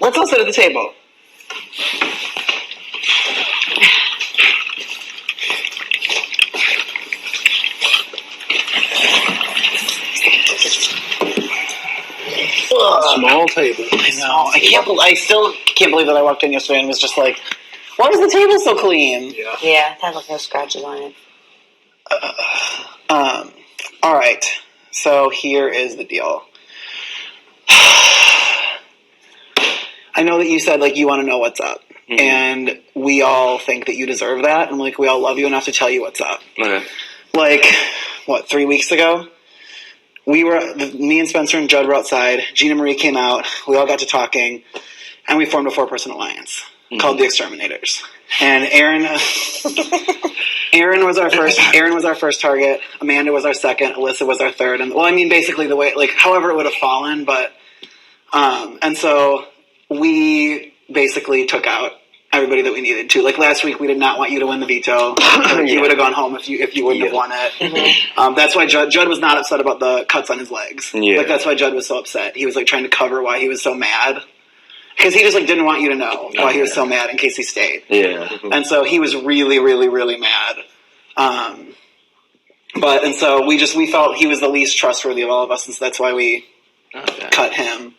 Let's all sit at the table. Small table. I know. I still can't believe that I walked in yesterday and was just like, why is the table so clean? Yeah, it had like no scratches on it. All right. So here is the deal. I know that you said, like, you want to know what's up. Mm-hmm. And we all think that you deserve that. And, like, we all love you enough to tell you what's up. Okay. Like, 3 weeks ago? Me and Spencer and Judd were outside. Ginamarie came out. We all got to talking. And we formed a 4-person alliance called the Exterminators. And Aaron was our first target. Amanda was our second. Alyssa was our third. And, well, I mean, basically the way, like, however it would have fallen. But, and so we basically took out everybody that we needed to. Like last week, we did not want you to win the veto. You would have gone home if you wouldn't have won it. Mm-hmm. That's why Judd was not upset about the cuts on his legs. Yeah. Like that's why Judd was so upset. He was like trying to cover why he was so mad because he just like didn't want you to know why he was so mad in case he stayed. Yeah. And so he was really, really, really mad. And so we felt he was the least trustworthy of all of us, and so that's why we cut him.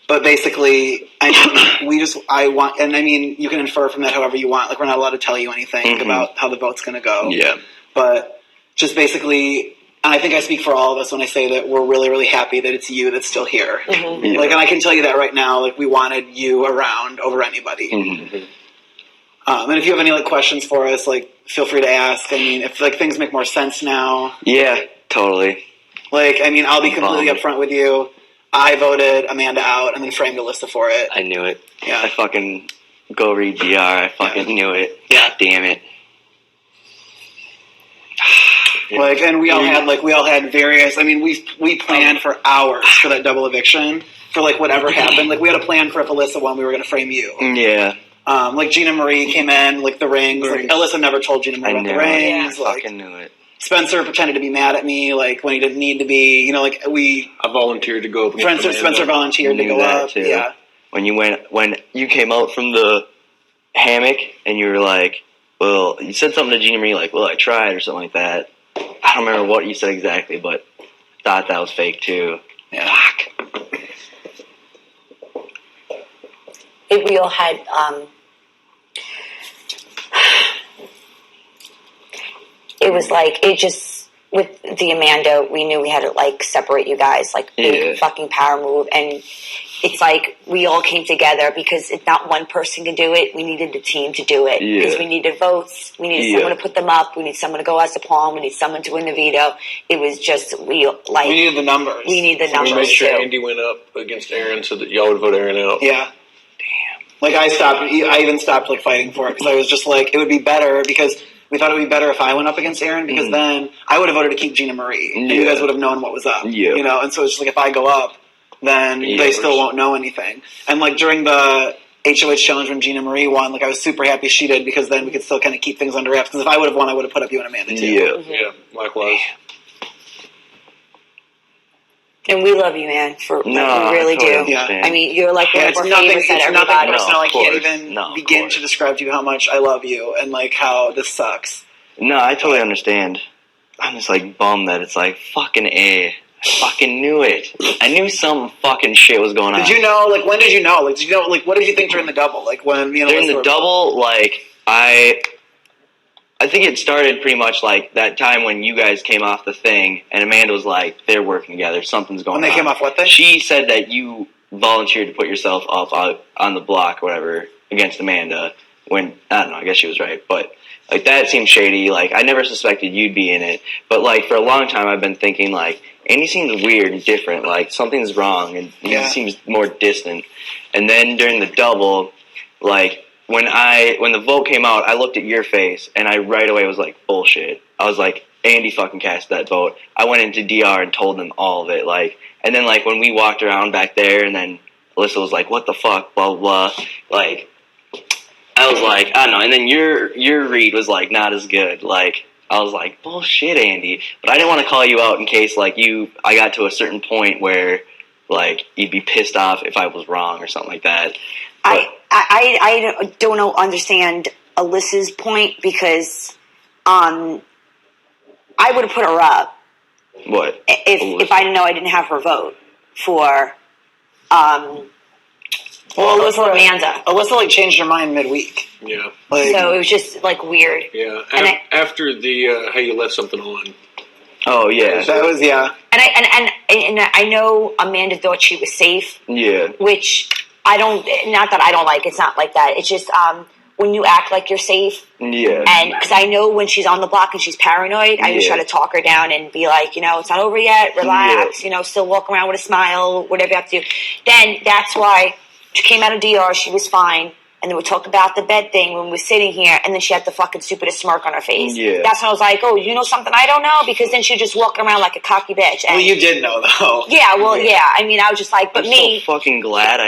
But basically, I want, and I mean, you can infer from that however you want. Like, we're not allowed to tell you anything about how the vote's going to go. Yeah. But just basically, I think I speak for all of us when I say that we're really, really happy that it's you that's still here. Mm-hmm. Yeah. Like, and I can tell you that right now, like, we wanted you around over anybody. Mm-hmm. And if you have any, like, questions for us, like, feel free to ask. I mean, if, like, things make more sense now. Yeah, totally. Like, I mean, I'll be completely upfront with you. I voted Amanda out and then framed Alyssa for it. I knew it. Yeah. I fucking go read DR. I fucking knew it. Yeah. God damn it. Like, and we all had various, I mean, we planned for hours for that double eviction for like whatever happened. Like we had a plan for if Alyssa won, we were going to frame you. Yeah. Like Ginamarie came in, like the rings. Like Alyssa never told Ginamarie about the rings. I like, fucking knew it. Spencer pretended to be mad at me, like, when he didn't need to be. You know, like, I volunteered to go up against Spencer volunteered to go up. Too. Yeah. When you came out from the hammock, and you were like, well, you said something to Ginamarie, like, well, I tried, or something like that. I don't remember what you said exactly, but I thought that was fake, too. Yeah. Fuck. We all had, it was like, it just, with the Amanda, we knew we had to, like, separate you guys, like, big fucking power move, and it's like, we all came together, because if not one person could do it, we needed the team to do it, because we needed votes, we needed someone to put them up, we need someone to go as the pawn, we need someone to win the veto. It was just, we needed the numbers. We need the numbers, we made sure Andy went up against Aaron, so that y'all would vote Aaron out. Yeah. Like, I even stopped, like, fighting for it, because I was just like, it would be better, because we thought it would be better if I went up against Aaron, because then I would have voted to keep Ginamarie, and you guys would have known what was up, you know, and so it's just like, if I go up, then they still won't know anything. And, like, during the HOH challenge when Ginamarie won, like, I was super happy she did, because then we could still kind of keep things under wraps, because if I would have won, I would have put up you and Amanda, too. Yeah, likewise. And we love you, man. We really do. Yeah. I mean, you're like one of our favorites at everybody. Personal. I can't even begin to describe to you how much I love you and like how this sucks. No, I totally understand. I'm just like bummed that it's like fucking A. I fucking knew it. I knew some fucking shit was going on. Did you know? Like, when did you know? Like, did you know? Like, what did you think during the double? Like, when during the double, like I think it started pretty much like that time when you guys came off the thing, and Amanda was like, they're working together, something's going on. When they came off what thing? She said that you volunteered to put yourself up on the block or whatever against Amanda, when, I don't know, I guess she was right, but like that seemed shady. Like, I never suspected you'd be in it, but like for a long time I've been thinking like, Andy seems weird and different, like something's wrong, and he seems more distant. And then during the double, like, when the vote came out, I looked at your face, and I right away was like, bullshit. I was like, Andy fucking cast that vote. I went into DR and told them all of it, like, and then, like, when we walked around back there, and then Alyssa was like, what the fuck, blah, blah, blah, like, I was like, I don't know, and then your read was, like, not as good, like, I was like, bullshit, Andy, but I didn't want to call you out in case, like, I got to a certain point where, like you'd be pissed off if I was wrong or something like that. But, I don't understand Alyssa's point because I would have put her up what? if I didn't know I didn't have her vote for for Amanda. Alyssa like changed her mind midweek. Yeah. Like, So it was just like weird. Yeah. And After the how you left something on. Oh yeah, that was And I know Amanda thought she was safe. yeah. Which I don't. Not that I don't like. It's not like that. It's just when you act like you're safe. Yeah. And because I know when she's on the block and she's paranoid, I just try to talk her down and be like, it's not over yet. Relax. Still walk around with a smile. Whatever you have to do. Then that's why she came out of DR. She was fine. And then we talked about the bed thing when we were sitting here, and then she had the fucking stupidest smirk on her face. Yeah. That's when I was like, oh, you know something I don't know? Because then she just walked around like a cocky bitch. And well, you did know, though. yeah, well, yeah. I mean, I was just like, but I'm me. so fucking glad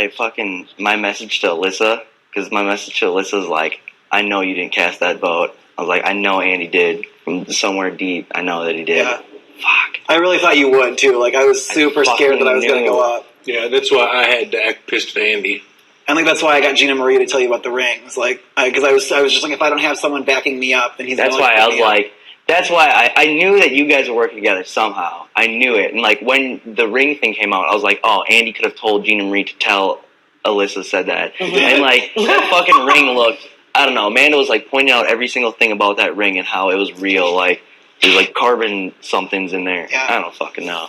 my message to Alyssa, because my message to Alyssa is like, I know you didn't cast that vote. I was like, I know Andy did. From somewhere deep, I know that he did. Yeah. Fuck. I really thought you would, too. Like, I was super scared that I was going to go up. Yeah, that's why I had to act pissed at Andy. I think that's why I got Ginamarie to tell you about the rings. Like, because I was just like, if I don't have someone backing me up, then he's That's why I was like, that's why I knew that you guys were working together somehow. I knew it. And like when the ring thing came out, I was like, oh, Andy could have told Ginamarie to tell Alyssa said that. And like that fucking ring looked, I don't know, Amanda was like pointing out every single thing about that ring and how it was real. Like there's like carbon somethings in there. Yeah. I don't fucking know.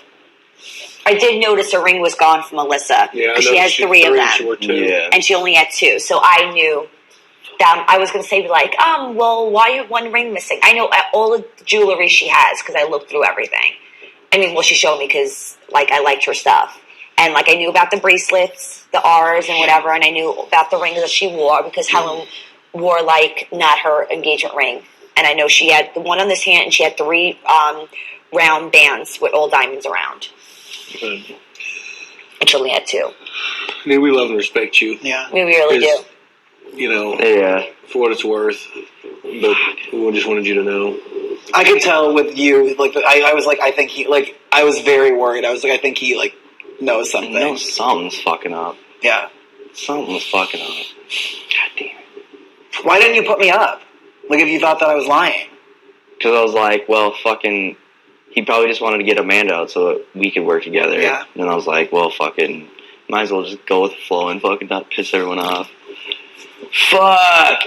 I did notice a ring was gone from Alyssa. Yeah, because she has three of them. Yeah. And she only had two. So I knew that I was going to say, like, well, why one ring missing? I know all the jewelry she has because I looked through everything. I mean, well, she showed me because, like, I liked her stuff. And, like, I knew about the bracelets, the R's and whatever, and I knew about the rings that she wore because Helen wore, like, not her engagement ring. And I know she had the one on this hand and she had 3 round bands with all diamonds around. And she only had 2. I mean, we love and respect you. Yeah. We really do. You know, for what it's worth. But we just wanted you to know. I could tell with you, like, I was like, I think he, like, I was very worried. I was like, I think he, like, knows something. You know something's fucking up. Yeah. Something's fucking up. God damn it. Why didn't you put me up? Like, if you thought that I was lying. Because I was like, well, fucking... He probably just wanted to get Amanda out so that we could work together. Yeah. And I was like, well, fucking... Might as well just go with the flow and fucking not piss everyone off. Fuck!